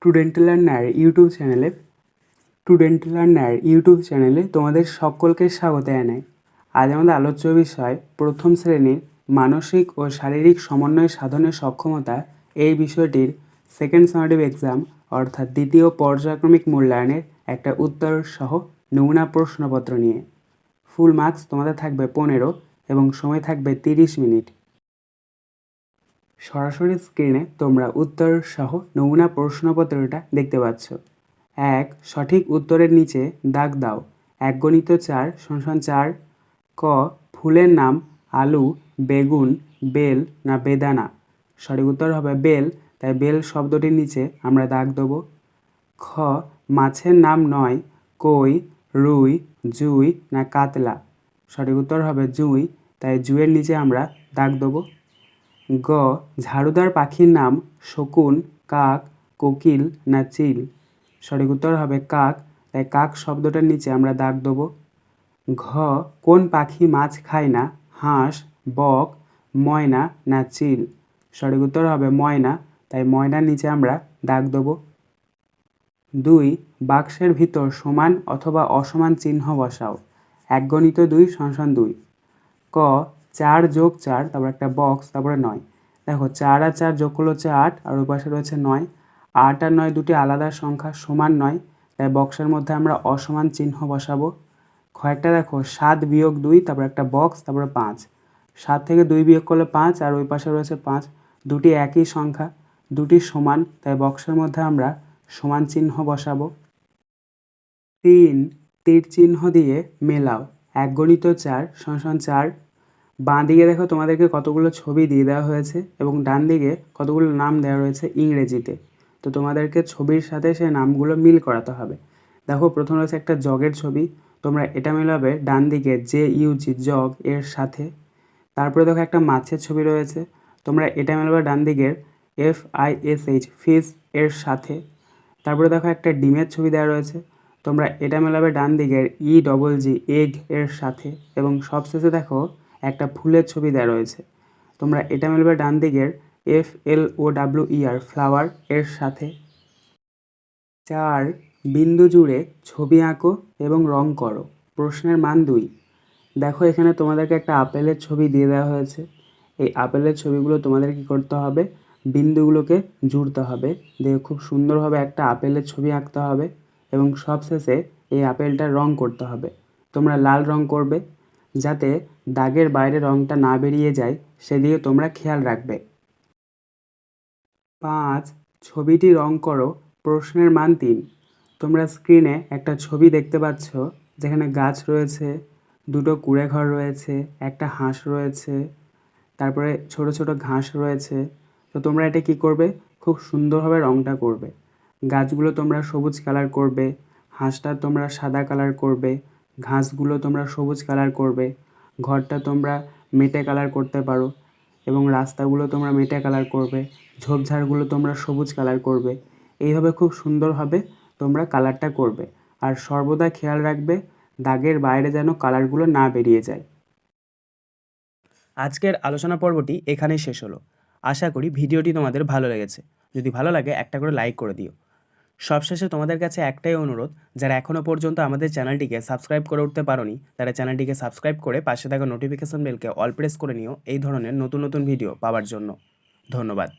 Student learner YouTube চ্যানেলে তোমাদের সকলকে স্বাগত জানাই। আজ আমাদের আলোচ্য বিষয় প্রথম শ্রেণীর মানসিক ও শারীরিক সমন্বয় সাধনের সক্ষমতা এই বিষয়টির সেকেন্ড সামেটিভ এক্সাম অর্থাৎ দ্বিতীয় পর্যায়ক্রমিক মূল্যায়নের একটা উত্তর সহ নমুনা প্রশ্নপত্র নিয়ে। ফুল মার্কস তোমাদের থাকবে 15 এবং সময় থাকবে 30 মিনিট। সরাসরি স্ক্রিনে তোমরা উত্তর সহ নমুনা প্রশ্নপত্রটা দেখতে পাচ্ছ। 1. সঠিক উত্তরের নিচে দাগ দাও। 1 × 4 = 4। ক. ফুলের নাম আলু, বেগুন, বেল না বেদানা? সঠিক উত্তর হবে বেল, তাই বেল শব্দটির নিচে আমরা দাগ দেব। খ. মাছের নাম নয় কই, রুই, জুই না কাতলা? সঠিক উত্তর হবে জুই, তাই জুইয়ের নিচে আমরা দাগ দেব। গ. ঝাড়ুদার পাখির নাম শকুন, কাক, কোকিল না চিল? সঠিক উত্তর হবে কাক, তাই কাক শব্দটার নিচে আমরা দাগ দেব। ঘ. কোন পাখি মাছ খায় না? হাঁস, বক, ময়না না চিল? সঠিক উত্তর হবে ময়না, তাই ময়নার নিচে আমরা দাগ দেব। 2. বাক্সের ভিতর সমান অথবা অসমান চিহ্ন বসাও। 1 × 2 = 2। ক. 4 + 4, তারপর একটা বক্স, তারপরে 9। দেখো 4 আর 4 যোগ করলে হচ্ছে 8, আর ওই পাশে রয়েছে 9। 8 আর 9 দুটি আলাদা সংখ্যা, সমান নয়, তাই বক্সের মধ্যে আমরা অসমান চিহ্ন বসাবো। কয়েকটা দেখো 7 - 2, তারপর একটা বক্স, তারপরে 5। 7 থেকে 2 বিয়োগ করলে 5, আর ওই পাশে রয়েছে 5। দুটি একই সংখ্যা, দুটি সমান, তাই বক্সের মধ্যে আমরা সমান চিহ্ন বসাবো। 3. তীর চিহ্ন দিয়ে মেলাও। 1 × 4 = 4। বাঁ দিকে দেখো তোমাদেরকে কতগুলো ছবি দিয়ে দেওয়া হয়েছে এবং ডান দিকে কতগুলো নাম দেওয়া রয়েছে ইংরেজিতে। তো তোমাদেরকে ছবির সাথে সেই নামগুলো মিল করাতে হবে। দেখো প্রথম রয়েছে একটা জগের ছবি, তোমরা এটা মেলাবে ডান দিকে JUG জগ এর সাথে। তারপরে দেখো একটা মাছের ছবি রয়েছে, তোমরা এটা মেলাবে ডান দিকের FISH ফিশ এর সাথে। তারপরে দেখো একটা ডিমের ছবি দেওয়া রয়েছে, তোমরা এটা মেলাবে ডান দিকের EGG এগ এর সাথে। এবং সবশেষে দেখো একটা ফুলের ছবি দেওয়া রয়েছে, তোমরা এটা মেলাবে ডান দিকের FLOWER ফ্লাওয়ার এর সাথে। 4. বিন্দু জুড়ে ছবি আঁকো এবং রং করো। প্রশ্নের মান 2। দেখো এখানে তোমাদেরকে একটা আপেলের ছবি দিয়ে দেওয়া হয়েছে। এই আপেলের ছবিগুলো তোমাদের কি করতে হবে? বিন্দুগুলোকে জুড়তে হবে, দিয়ে খুব সুন্দরভাবে একটা আপেলের ছবি আঁকতে হবে এবং সবশেষে এই আপেলটার রং করতে হবে। তোমরা লাল রং করবে, যাতে দাগের বাইরে রংটা না বেরিয়ে যায় সেদিকে তোমরা খেয়াল রাখবে। 5. ছবিটি রং করো। প্রশ্নের মান 3। তোমরা স্ক্রিনে একটা ছবি দেখতে পাচ্ছ, যেখানে গাছ রয়েছে, দুটো কুঁড়েঘর রয়েছে, একটা হাঁস রয়েছে, তারপরে ছোট ছোট ঘাস রয়েছে। তো তোমরা এটা কি করবে? খুব সুন্দরভাবে রংটা করবে। গাছগুলো তোমরা সবুজ কালার করবে, হাঁসটা তোমরা সাদা কালার করবে, ঘাসগুলো তোমরা সবুজ কালার করবে, ঘরটা তোমরা মেটে কালার করতে পারো এবং রাস্তাগুলো তোমরা মেটে কালার করবে, ঝোপঝাড়গুলো তোমরা সবুজ কালার করবে। এইভাবে খুব সুন্দরভাবে তোমরা কালারটা করবে, আর সর্বদা খেয়াল রাখবে দাগের বাইরে যেন কালারগুলো না বেরিয়ে যায়। আজকের আলোচনা পর্বটি এখানেই শেষ হলো। আশা করি ভিডিওটি তোমাদের ভালো লেগেছে। যদি ভালো লাগে একটা করে লাইক করে দিও। সবশেষে তোমাদের কাছে একটাই অনুরোধ, যারা এখনও পর্যন্ত আমাদের চ্যানেলটিকে সাবস্ক্রাইব করে উঠতে পারোনি, তারা চ্যানেলটিকে সাবস্ক্রাইব করে পাশে থাকা নোটিফিকেশন বেলকে অল প্রেস করে নিও এই ধরনের নতুন নতুন ভিডিও পাওয়ার জন্য। ধন্যবাদ।